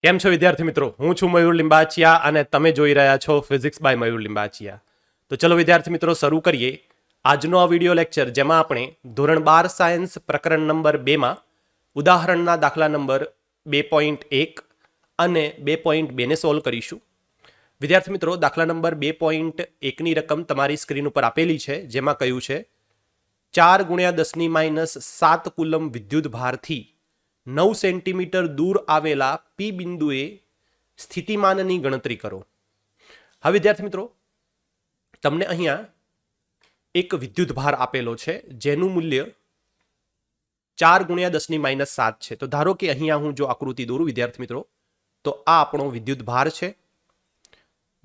કેમ છો વિદ્યાર્થી મિત્રો? હું છું મયુર લિંબાચિયા અને તમે જોઈ રહ્યા છો ફિઝિક્સ બાય મયુર લિંબાચિયા. તો ચલો વિદ્યાર્થી મિત્રો શરૂ કરીએ આજનો આ વિડિયો લેક્ચર, જેમાં આપણે ધોરણ 12 સાયન્સ પ્રકરણ નંબર 2 માં ઉદાહરણના દાખલા નંબર 2.1 અને 2.2 ને સોલ્વ કરીશું. વિદ્યાર્થી મિત્રો, દાખલા નંબર 2.1 ની રકમ તમારી સ્ક્રીન ઉપર આપેલી છે, જેમાં કહ્યું છે 4 × 10⁻⁷ કુલમ વિદ્યુત ભારથી 9 સેન્ટીમીટર દૂર આવેલા પી બિંદુએ સ્થિતિમાનની ગણતરી કરો. હવે વિદ્યાર્થી મિત્રો, તમને અહીંયા એક વિદ્યુત ભાર આપેલો છે જેનું મૂલ્ય 4 × 10⁻⁷ છે. તો ધારો કે અહીંયા હું જો આકૃતિ દોરું વિદ્યાર્થી મિત્રો, તો આ આપણો વિદ્યુત ભાર છે,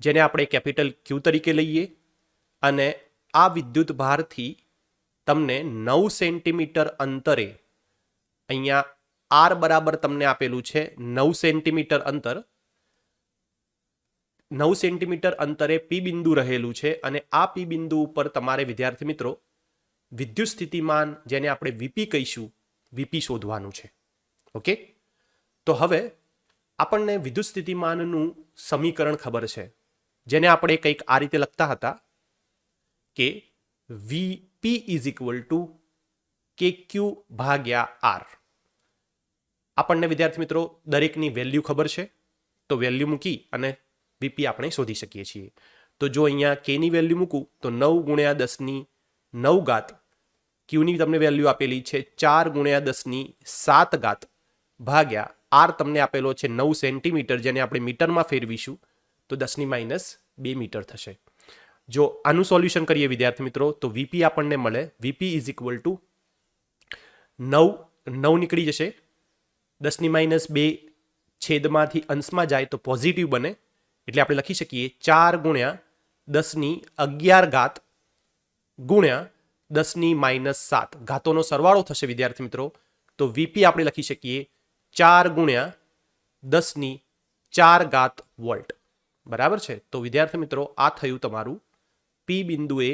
જેને આપણે કેપિટલ ક્યુ તરીકે લઈએ, અને આ વિદ્યુત ભારથી તમને 9 સેન્ટીમીટર અંતરે અહીંયા આર બરાબર તમને આપેલું છે 9 સેન્ટીમીટર અંતર, 9 સેન્ટીમીટર અંતરે પી બિંદુ રહેલું છે, અને આ પી બિંદુ ઉપર તમારે વિદ્યાર્થી મિત્રો વિદ્યુત સ્થિતિમાન, જેને આપણે વીપી કહીશું, વીપી શોધવાનું છે. ઓકે, તો હવે આપણને વિદ્યુત સ્થિતિમાનનું સમીકરણ ખબર છે, જેને આપણે કંઈક આ રીતે લખતા હતા કે VP is equal to KQ ભાગ્યા આર. આપણને વિદ્યાર્થી મિત્રો દરેકની વેલ્યુ ખબર છે, તો વેલ્યુ મૂકી અને વીપી આપણે શોધી શકીએ છીએ. તો જો અહીંયા કેની વેલ્યુ મૂકું તો 9 × 10⁹ ક્યુની તમને વેલ્યુ આપેલી છે 4 × 10⁷ ભાગ્યા આર તમને આપેલો છે 9 સેન્ટીમીટર, જેને આપણે મીટરમાં ફેરવીશું તો 10⁻² મીટર થશે. જો આનું સોલ્યુશન કરીએ વિદ્યાર્થી મિત્રો, તો વીપી આપણને મળે, વીપી ઇઝ ઇક્વલ ટુ 9 નીકળી જશે, 10⁻² છેદમાંથી અંશમાં જાય તો પોઝિટિવ બને, એટલે આપણે લખી શકીએ 4 × 10⁻11 ગુણ્યા 10⁻⁷. ઘાતોનો સરવાળો થશે વિદ્યાર્થી મિત્રો, તો વીપી આપણે લખી શકીએ 4 × 10⁴ વોલ્ટ. બરાબર છે. તો વિદ્યાર્થી મિત્રો, આ થયું તમારું પી બિંદુએ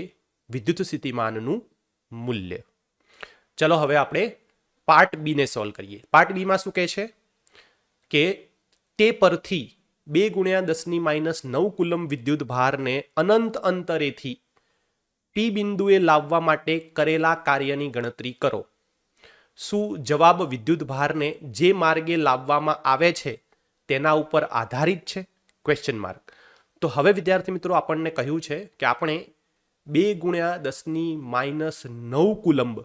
વિદ્યુત સ્થિતિમાનનું મૂલ્ય. ચલો હવે આપણે પાર્ટ બી ને સોલ્વ કરીએ. પાર્ટ બીમાં શું કહે છે કે તે પરથી 2 × 10⁻⁹ કુલમ વિદ્યુત ભારને અનંત અંતરેથી પી બિંદુએ લાવવા માટે કરેલા કાર્યની ગણતરી કરો. શું જવાબ વિદ્યુત ભારને જે માર્ગે લાવવામાં આવે છે તેના ઉપર આધારિત છે? Question mark. તો હવે વિદ્યાર્થી મિત્રો આપણને કહ્યું છે કે આપણે 2 × 10⁻⁹ કુલંબ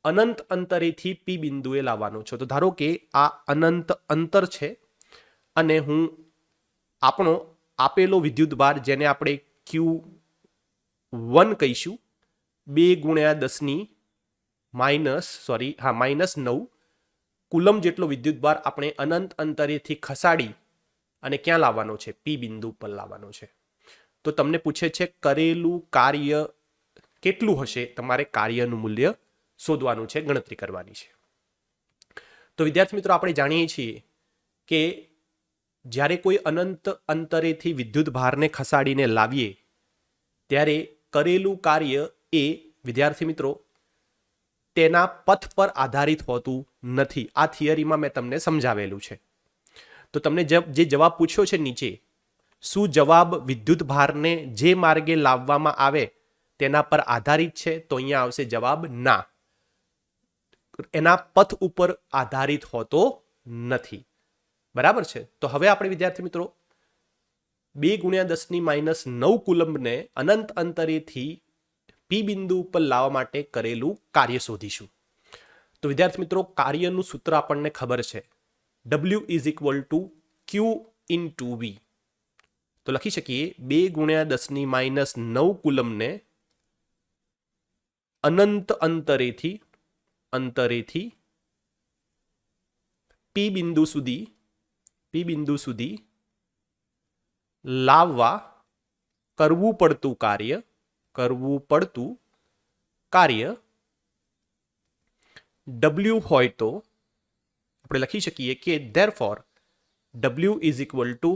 અનંત અંતરેથી પી બિંદુએ લાવવાનો છે. તો ધારો કે આ અનંત અંતર છે, અને હું આપણો આપેલો વિદ્યુત ભાર, જેને આપણે Q1 કહીશું, 2 × -9 કુલમ જેટલો વિદ્યુત ભાર આપણે અનંત અંતરેથી ખસાડી અને ક્યાં લાવવાનો છે? પી બિંદુ પર લાવવાનો છે. તો તમને પૂછે છે કરેલું કાર્ય કેટલું હશે, તમારે કાર્યનું મૂલ્ય શોધવાનું છે, ગણતરી કરવાની છે. તો વિદ્યાર્થી મિત્રો આપણે જાણીએ છીએ કે જ્યારે કોઈ અનંત અંતરેથી વિદ્યુત ભારને ખસાડીને લાવીએ ત્યારે કરેલું કાર્ય એ વિદ્યાર્થી મિત્રો તેના પથ પર આધારિત હોતું નથી. આ થિયરીમાં મેં તમને સમજાવેલું છે. તો તમને જે જવાબ પૂછ્યો છે નીચે, શું જવાબ વિદ્યુત ભારને જે માર્ગે લાવવામાં આવે તેના પર આધારિત છે? તો અહીંયા આવશે જવાબ ના, એના પથ ઉપર આધારિત હોતો નથી. બરાબર છે. તો હવે આપણે વિદ્યાર્થી મિત્રો 2 × 10⁻⁹ કુલંબને અનંત અંતરેથી પી બિંદુ ઉપર લાવવા માટે કરેલું કાર્ય શોધીશું. તો વિદ્યાર્થી મિત્રો કાર્યનું સૂત્ર આપણને ખબર છે, W is equal to Q into V. તો લખી શકીએ 2 × 10⁻⁹ કુલમને અનંત અંતરેથી પી બિંદુ સુધી લાવવા કરવું પડતું કાર્ય W હોય તો આપણે લખી શકીએ કે therefore W is equal to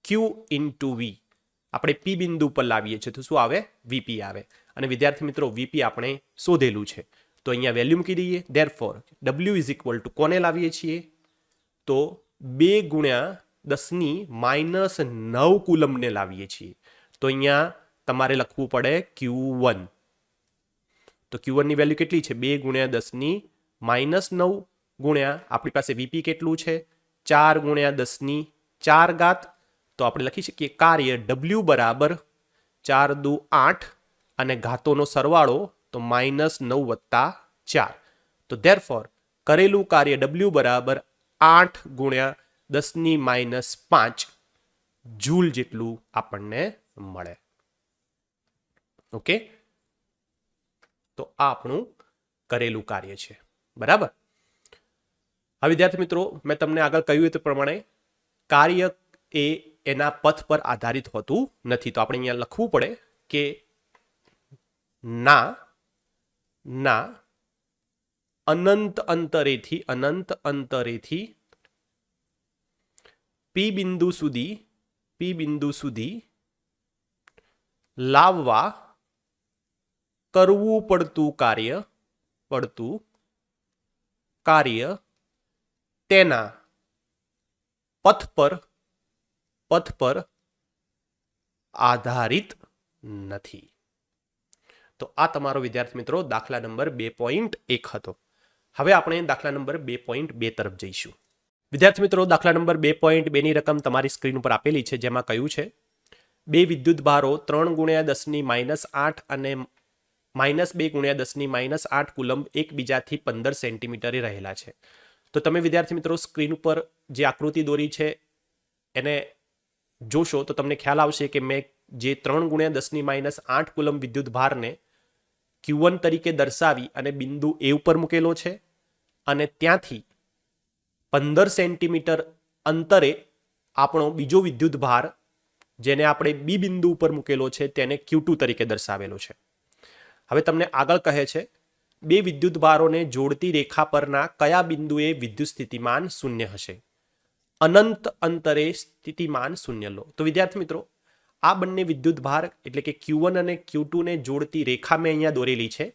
Q into V. આપણે પી બિંદુ પર લાવીએ છીએ તો શું આવે? વીપી આવે. અને વિદ્યાર્થી મિત્રો વીપી આપણે શોધેલું છે, તો અહીંયા વેલ્યુ મૂકી દઈએ. therefore W is equal to કોને લાવીએ છીએ? તો 2 ગુણ્યા 10⁻9 કુલમને લાવીએ છીએ તો અહીંયા તમારે લખવું પડે Q1. તો Q1 ની વેલ્યુ કેટલી છે? 2 ગુણ્યા 10⁻9 ગુણ્યા આપણી પાસે વીપી કેટલું છે? 4 ગુણ્યા 10⁴ ઘાત. તો આપણે લખી શકીએ કાર્ય W બરાબર 4 દુ 8 અને ઘાતોનો સરવાળો તો -9 વત્તા 4. તો ધેરફોર કરેલું કાર્ય W બરાબર 8 ગુણ્યા 10⁻5 જૂલ જેટલું આપણને મળે. ઓકે, તો આ આપણું કરેલું કાર્ય છે. બરાબર. હવે વિદ્યાર્થી મિત્રો, મેં તમને આગળ કહ્યું તે પ્રમાણે કાર્ય એ એના પથ પર આધારિત હોતું નથી. તો આપણે અહીંયા લખવું પડે કે ના અનંત અંતરેથી પી બિંદુ સુધી લાવવા કરવું પડતું કાર્ય તેના પથ પર આધારિત નથી. તો આ તમારો વિદ્યાર્થી મિત્રો દાખલા નંબર 2.1 હતો. હવે આપણે દાખલા નંબર 2.2 તરફ જઈશું. વિદ્યાર્થી મિત્રો, દાખલા નંબર 2.2 ની રકમ તમારી સ્ક્રીન ઉપર આપેલી છે, જેમાં કહ્યું છે 2 વિદ્યુત ભારો 3 ગુણ્યા 10⁻8 અને -2 ગુણ્યા 10⁻8 કુલંબ એકબીજાથી 15 સેન્ટીમીટરે રહેલા છે. તો તમે વિદ્યાર્થી મિત્રો સ્ક્રીન ઉપર જે આકૃતિ દોરી છે એને જોશો તો તમને ખ્યાલ આવશે કે મેં જે 3 ગુણ્યા 10⁻8 કુલંબ વિદ્યુત ભારને Q1 તરીકે દર્શાવી અને બિંદુ A ઉપર મૂકેલો છે અને ત્યાંથી 15 સેન્ટીમીટર અંતરે આપણો બીજો વિદ્યુત ભાર જેને આપણે B બિંદુ ઉપર મૂકેલો છે તેને Q2 તરીકે દર્શાવેલો છે. હવે તમને આગળ કહે છે 2 વિદ્યુત ભારોને જોડતી રેખા પરના કયા બિંદુએ વિદ્યુત સ્થિતિમાન 0 હશે? અનંત અંતરે સ્થિતિમાન 0 લો. તો વિદ્યાર્થી મિત્રો, આ બંને વિદ્યુત ભાર એટલે કે Q1 અને Q2 ને જોડતી રેખા મેં અહીંયા દોરેલી છે.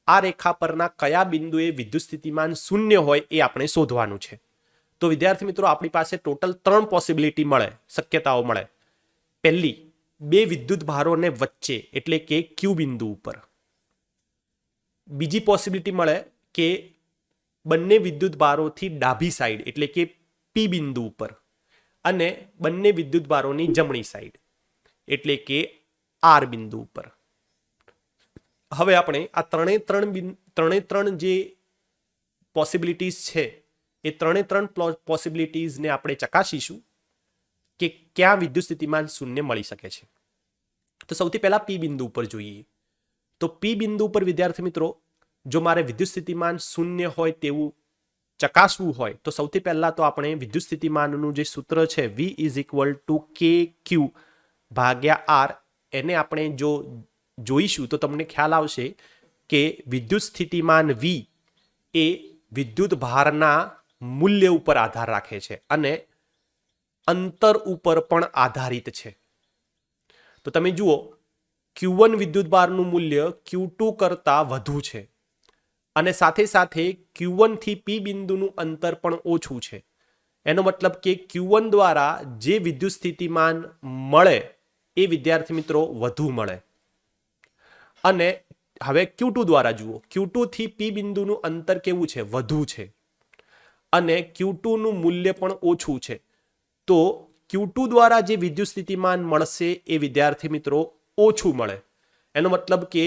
આ રેખા પરના કયા બિંદુએ વિદ્યુત સ્થિતિમાન 0 હોય એ આપણે શોધવાનું છે. તો વિદ્યાર્થી મિત્રો, આપણી પાસે ટોટલ 3 પોસિબિલિટી મળે, શક્યતાઓ મળે. પહેલી, 2 વિદ્યુત ભારોને વચ્ચે એટલે કે Q બિંદુ ઉપર. બીજી પોસિબિલિટી મળે કે બંને વિદ્યુત ભારોથી ડાબી સાઈડ એટલે કે P બિંદુ ઉપર અને બંને વિદ્યુત ભારોની જમણી સાઈડ એટલે કે R બિંદુ ઉપર. હવે આપણે આ ત્રણે જે પોસિબિલિટીઝ છે એ ત્રણ પોસિબિલિટીઝને આપણે ચકાસીશું કે ક્યાં વિદ્યુત સ્થિતિમાન 0 મળી શકે છે. તો સૌથી પહેલા P બિંદુ ઉપર જોઈએ. તો P બિંદુ ઉપર વિદ્યાર્થી મિત્રો, જો મારે વિદ્યુત સ્થિતિમાન 0 હોય તેવું ચકાસવું હોય તો સૌથી પહેલા તો આપણે વિદ્યુત સ્થિતિમાનનું જે સૂત્ર છે V = KQ ભાગ્યા R એને આપણે જો જોઈશું તો તમને ખ્યાલ આવશે કે વિદ્યુત સ્થિતિમાન V એ વિદ્યુત ભારના મૂલ્ય ઉપર આધાર રાખે છે અને અંતર ઉપર પણ આધારિત છે. તો તમે જુઓ Q1 વિદ્યુત ભારનું મૂલ્ય Q2 કરતાં વધુ છે અને સાથે સાથે Q1 થી P બિંદુનું અંતર પણ ઓછું છે. એનો મતલબ કે Q1 દ્વારા જે વિદ્યુત સ્થિતિમાન મળે એ વિદ્યાર્થી મિત્રો વધુ મળે. અને હવે Q2 દ્વારા જુઓ, Q2 થી P બિંદુનું અંતર કેવું છે? વધુ છે અને Q2 નું મૂલ્ય પણ ઓછું છે. તો Q2 દ્વારા જે વિદ્યુત સ્થિતિમાન મળશે એ વિદ્યાર્થી મિત્રો ઓછું મળે. એનો મતલબ કે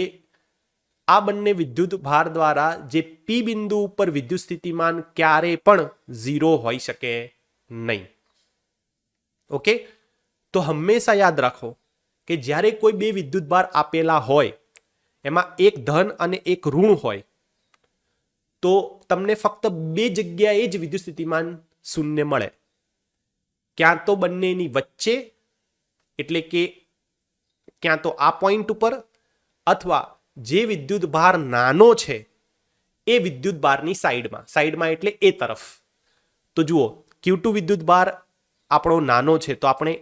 આ બંને વિદ્યુત ભાર દ્વારા જે P બિંદુ ઉપર વિદ્યુત સ્થિતિમાન ક્યારે પણ 0 હોઈ શકે નહીં. ઓકે, તો હંમેશા યાદ રાખો કે જ્યારે કોઈ 2 વિદ્યુત ભાર આપેલા હોય એમાં એક ધન અને એક ઋણ હોય તો તમને ફક્ત 2 જગ્યાએ જ વિદ્યુત સ્થિતિમાન 0 મળે. ક્યાં તો બંનેની વચ્ચે એટલે કે ક્યાં તો આ પોઈન્ટ ઉપર અથવા જે વિદ્યુત ભાર નાનો છે એ વિદ્યુત ભારની સાઈડમાં એટલે એ તરફ. તો જુઓ Q2 વિદ્યુત ભાર આપણો નાનો છે તો આપણે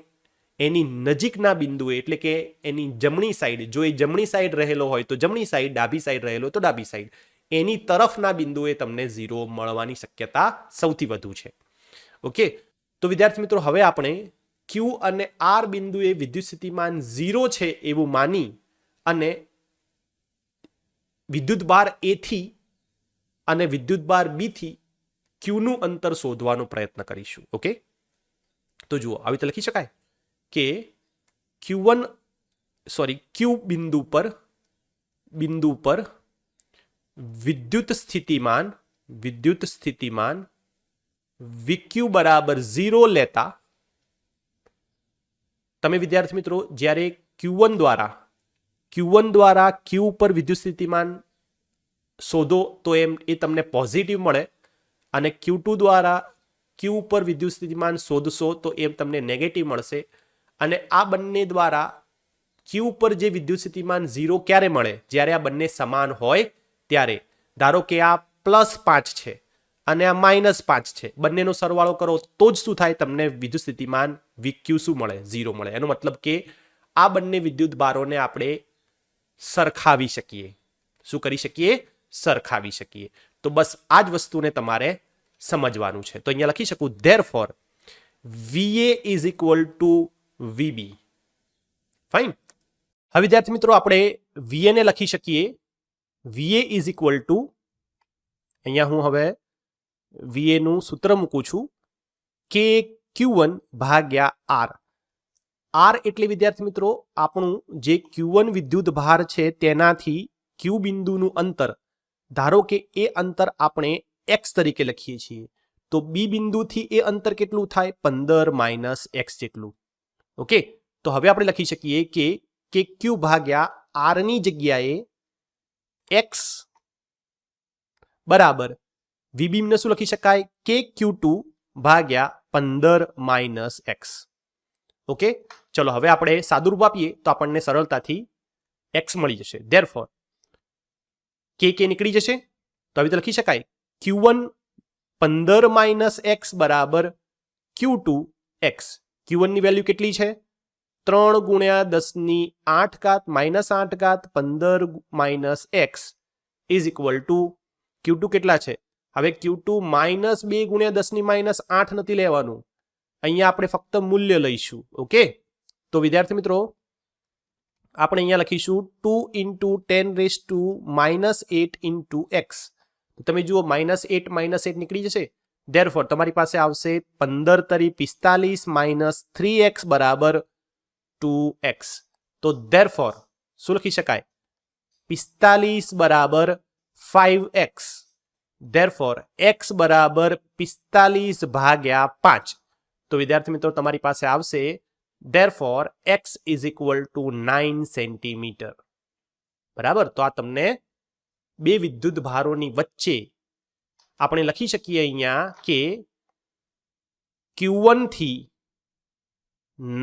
એની નજીકના બિંદુએ એટલે કે એની જમણી સાઈડ, જો એ જમણી સાઈડ રહેલો હોય તો જમણી સાઈડ, ડાબી સાઈડ રહેલો તો ડાબી સાઈડ, એની તરફના બિંદુએ તમને 0 મળવાની શક્યતા સૌથી વધુ છે. ઓકે, તો વિદ્યાર્થી મિત્રો હવે આપણે ક્યુ અને આર બિંદુએ વિદ્યુત સ્થિતિમાન 0 છે એવું માની અને વિદ્યુત બાર એ થી અને વિદ્યુત બાર બી થી ક્યુનું અંતર શોધવાનો પ્રયત્ન કરીશું. ઓકે, તો જુઓ આવી રીતે લખી શકાય કે ક્યુ બિંદુ પર વિદ્યુત સ્થિતિમાન VQ બરાબર 0 લેતા તમે વિદ્યાર્થી મિત્રો જ્યારે Q1 દ્વારા Q ઉપર વિદ્યુત સ્થિતિમાન શોધો તો એ તમને પોઝિટિવ મળે અને Q2 દ્વારા Q ઉપર વિદ્યુત સ્થિતિમાન શોધશો તો એમ તમને નેગેટિવ મળશે. અને આ બંને દ્વારા Q ઉપર જે વિદ્યુત સ્થિતિમાન 0 ક્યારે મળે? જ્યારે આ બંને સમાન હોય ત્યારે. ધારો કે આ +5 છે અને આ -5 છે, બંનેનો સરવાળો કરો તો જ શું થાય? તમને વિદ્યુત સ્થિતિમાન VQ શું મળે? 0 મળે. એનો મતલબ કે આ બંને વિદ્યુત ભારોને આપણે સરખાવી શકીએ. શું કરી શકીએ? સરખાવી શકીએ. તો બસ આ જ વસ્તુને તમારે સમજવાનું છે. તો અહીંયા લખી શકું therefore VA is equal to VB. Fine. હવે વિદ્યાર્થી મિત્રો આપણે VA ને લખી શકીએ VA ઇઝ ઇક્વલ ટુ, અહીંયા હું હવે VA નું સૂત્ર મૂકું છું કે Q1 ભાગ્યા R. R એટલે વિદ્યાર્થી મિત્રો આપણું જે Q1 વિદ્યુત ભાર છે તેનાથી Q બિંદુનું અંતર. ધારો કે એ અંતર આપણે x તરીકે લખીએ છીએ તો B બિંદુથી એ અંતર કેટલું થાય? 15 - x જેટલું. ઓકે, તો હવે આપણે લખી શકીએ કે Q ભાગ્યા R ની જગ્યાએ x બરાબર VB ને શું લખી શકાય? Q2 ભાગ્યા 15 - x. ઓકે, ચલો હવે આપણે સાદુરૂપ આપીએ તો આપણને સરળતાથી x મળી જશે. ધેરફોર K નીકળી જશે તો આવી રીતે લખી શકાય Q1 15 - x બરાબર Q2 x. Q1 ની વેલ્યુ કેટલી છે? 3 × 10⁸ -8 15 - x is equal to Q2 કેટલા છે? હવે Q2 -2 × 10⁻8 નથી લેવાનું, અહીંયા આપણે ફક્ત મૂલ્ય લઈશું. ઓકે, તો વિદ્યાર્થી મિત્રો આપણે અહીંયા લખીશું 2 × 10⁻8 × x. તમે જુઓ -8 નીકળી જશે. ધેરફોર તમારી પાસે આવશે 15 તરી 45 - 3x બરાબર 2x. તો ધેરફોર શું લખી શકાય? 45 બરાબર 5x. ધેરફોર x બરાબર 45 ભાગ્યા 5. તો વિદ્યાર્થી મિત્રો તમારી પાસે આવશે therefore x is equal to 9 centimetre. બરાબર. તો આ તમને બે વિદ્યુત ભારોની વચ્ચે આપણે લખી શકીએ અહીંયા કે Q1 થી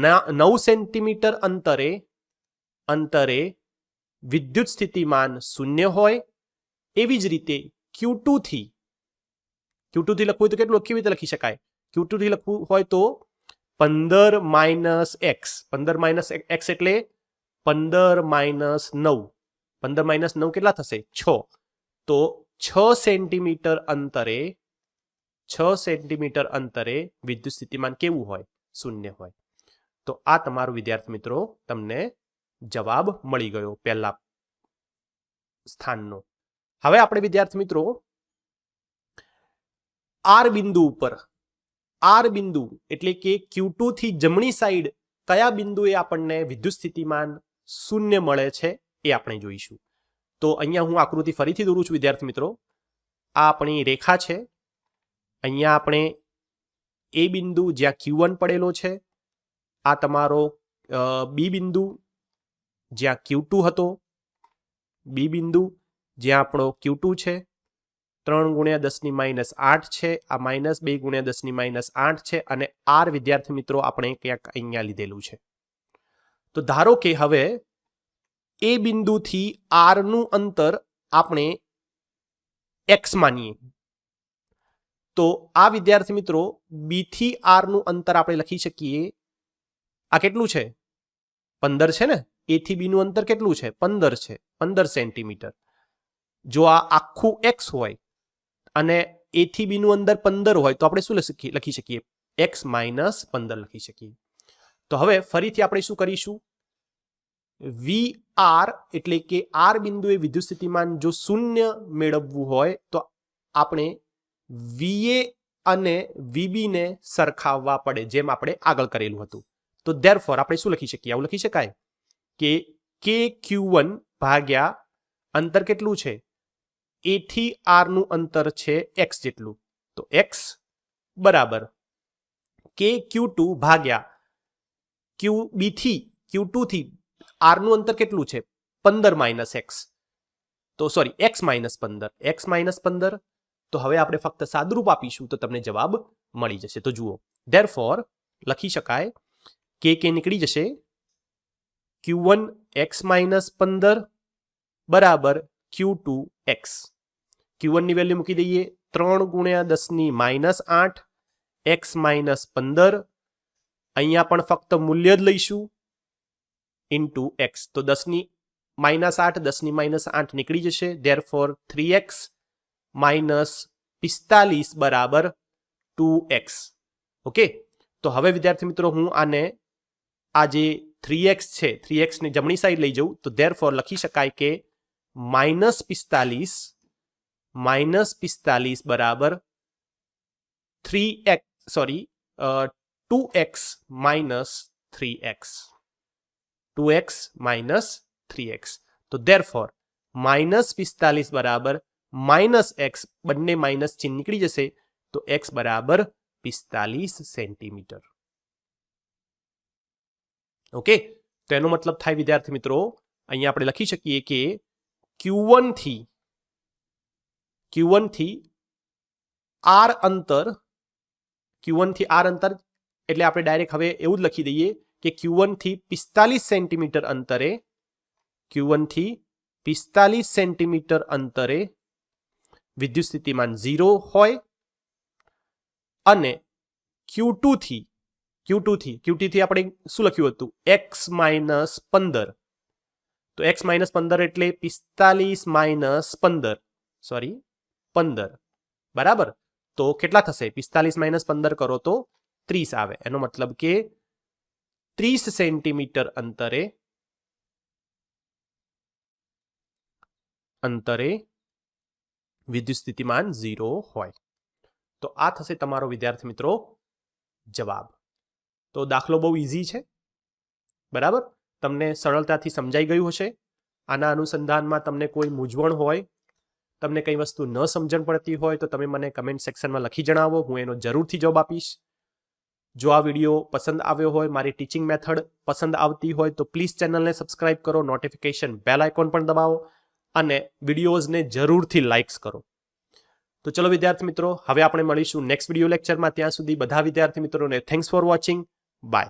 9 સેન્ટીમીટર અંતરે વિદ્યુત સ્થિતિમાન 0 હોય. એવી જ રીતે Q2 થી લખવું હોય તો કેટલું કેવી રીતે લખી શકાય? Q2 થી લખવું હોય તો 15 - x. 15 - x એટલે 15 - 9. 15 - 9 કેટલા થશે? 6. તો 6 સેન્ટીમીટર અંતરે વિદ્યુત સ્થિતિમાન કેવું હોય? 0 હોય. તો આ તમારું વિદ્યાર્થી મિત્રો તમને જવાબ મળી ગયો પહેલા સ્થાનનો. હવે આપણે વિદ્યાર્થી મિત્રો R બિંદુ એટલે કે Q2 થી જમણી સાઈડ કયા બિંદુએ આપણને વિદ્યુત સ્થિતિમાન 0 મળે છે એ આપણે જોઈશું. તો અહીંયા હું આકૃતિ ફરીથી દોરું છું વિદ્યાર્થી મિત્રો. આ આપણી રેખા છે. અહીંયા આપણે એ બિંદુ જ્યાં Q1 પડેલો છે, આ તમારો B બિંદુ જ્યાં Q2 હતો, B બિંદુ જ્યાં આપણો Q2 છે, 3 × 10⁻8 છે, આ -2 × 10⁻8 છે અને R વિદ્યાર્થી મિત્રો આપણે ક્યાંક અહીંયા લીધેલું છે. તો ધારો કે હવે એ બિંદુથી R નું અંતર આપણે x માનીએ તો આ વિદ્યાર્થી મિત્રો B થી R નું અંતર આપણે લખી શકીએ. આ કેટલું છે? 15 છે ને? A થી B નું અંતર કેટલું છે? 15 છે. 15 સેન્ટીમીટર. જો આ આખું x હોય અને એ થી બી નું અંતર 15 હોય તો આપણે શું લખી શકીએ? x - 15 લખી શકીએ. તો હવે ફરીથી આપણે શું કરીશું? VR એટલે કે R બિંદુએ વિદ્યુત સ્થિતિમાન જો શૂન્ય મેળવવું હોય તો આપણે VA અને VB ને સરખાવવા પડે, જેમ આપણે આગળ કરેલું હતું. તો ધેરફોર આપણે શું લખી શકીએ? આવું લખી શકાય કે KQ1 ભાગ્યા અંતર કેટલું છે? A થી R નું અંતર છે x જેટલું. તો x બરાબર KQ2 ભાગ્યા QB થી Q2 થી R નું અંતર કેટલું છે? 15 - x. તો સોરી x - 15. x - 15. તો હવે આપણે ફક્ત સાદુરૂપ આપીશું તો તમને જવાબ મળી જશે. તો જુઓ, ધેરફોર લખી શકાય કે નીકળી જશે Q1 x - 15 બરાબર Q2 x. Q1 ની વેલ્યુ મૂકી દઈએ 3 × 10⁻8 x - 15. અહીંયા પણ ફક્ત મૂલ્ય જ લઈશું ઇન્ટુ x. તો 10⁻8 10⁻8 નીકળી જશે. ધેરફોર 3x - 45 બરાબર 2x. ઓકે, તો હવે વિદ્યાર્થી મિત્રો હું આને આ જે 3x છે 3x ને જમણી સાઈડ લઈ જવું તો ધેરફોર લખી શકાય કે -45 બરાબર 2x - 3x. 2x - 3x. તો ધેરફોર -45 બરાબર -x, બંને માઇનસ ચિહ્ન નીકળી જશે તો x બરાબર 45 સેન્ટીમીટર. ઓકે, તો એનો મતલબ થાય વિદ્યાર્થી મિત્રો, અહીંયા આપણે લખી શકીએ કે Q1 થી R અંતર એટલે આપણે ડાયરેક્ટ હવે એવું જ લખી દઈએ કે Q1 થી 45 સેન્ટીમીટર અંતરે વિદ્યુત સ્થિતિમાન 0 હોય અને Q2 થી આપણે શું લખ્યું હતું? x - 15. તો x - 15 એટલે 45 - 15 બરાબર. તો કેટલા થશે? 45 - 15 કરો તો 30 આવે. એનો મતલબ કે 30 સેન્ટીમીટર અંતરે વિદ્યુત સ્થિતિમાન 0 હોય. તો આ થશે તમારો વિદ્યાર્થી મિત્રો જવાબ. તો દાખલો બહુ ઇઝી છે, બરાબર. તમને સરળતાથી સમજાઈ ગયું હશે. આના અનુસંધાનમાં તમને કોઈ મૂંઝવણ હોય, તમને કઈ વસ્તુ ન સમજણ પડતી હોય તો તમે મને કમેન્ટ સેક્શનમાં લખી જણાવો. હું એનો જરૂરથી જવાબ આપીશ. જો આ વિડીયો પસંદ આવ્યો હોય, મારી ટીચિંગ મેથડ પસંદ આવતી હોય તો પ્લીઝ ચેનલને સબસ્ક્રાઇબ કરો, નોટિફિકેશન બેલ આઇકોન પણ દબાવો અને વિડીયોઝને જરૂરથી લાઇક્સ કરો. તો ચલો વિદ્યાર્થી મિત્રો, હવે આપણે મળીશું નેક્સ્ટ વિડીયો લેક્ચરમાં. ત્યાં સુધી બધા વિદ્યાર્થી મિત્રોને થેન્ક્સ ફોર વોચિંગ. બાય.